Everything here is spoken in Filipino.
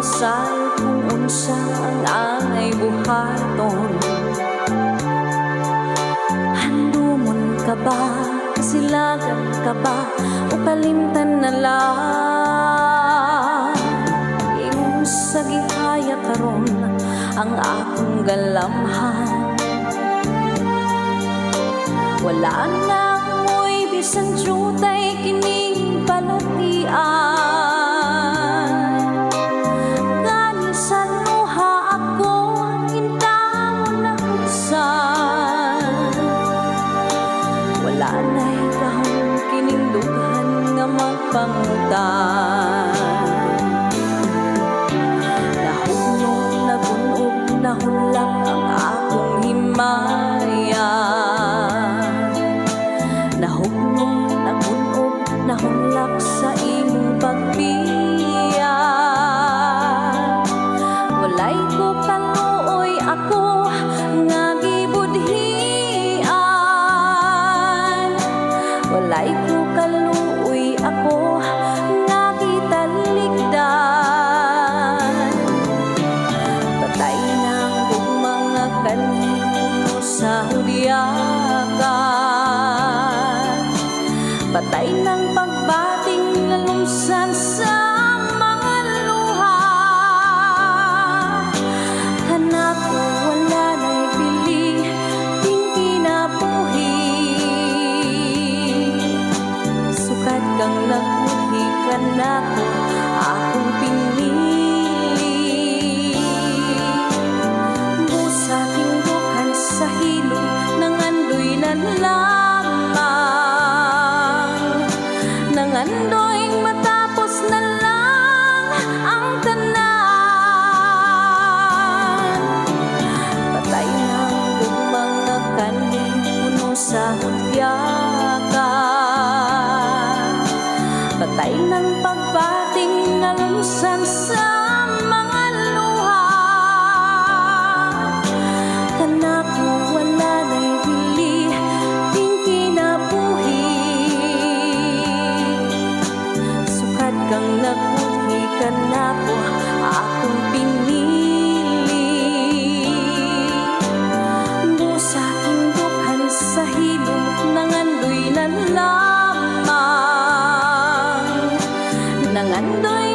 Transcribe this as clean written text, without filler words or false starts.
masay kung unsa ang angay buhaton. Handumon ka ba, silagan ka ba, o kalimtan na lang? Ingon sa gihaya karon ang akong galamhan. Wala na mo'y bisan jutay kining balatian. Gani sa luha ako intawon na huksan. Wala na ikaw kining dughan nga magpangutan. Nahulog, nagunog, nahulak ang akong himaya. Nahugnog, nagunog, nahulak sa imong pagbiya. Walay ko kaluoy ako nga gibudhian. Walay ko kaluoy ako nga gitalikdan. Patay ng mga kanino sa hudyakan. Patay ng pagbating lalumsan sa mga luha. Kanako wala na'y pili, ting kinabuhi. Sukat kang nagbuhi, kanako akong pinili. Busa tingdukan sa hilong ng andoy na nangandoy matapos na lang ang tanan. Patay ng mga kanin puno sa hudyakan. Patay ng pagbating nalumsan sa mga luha. Kanako wala na'y bili, ting kinabuhi. Kang nagbuhi, kanako akong pinili. Busa tingdukan sa hilong nangandoy na lamang. Nangandoy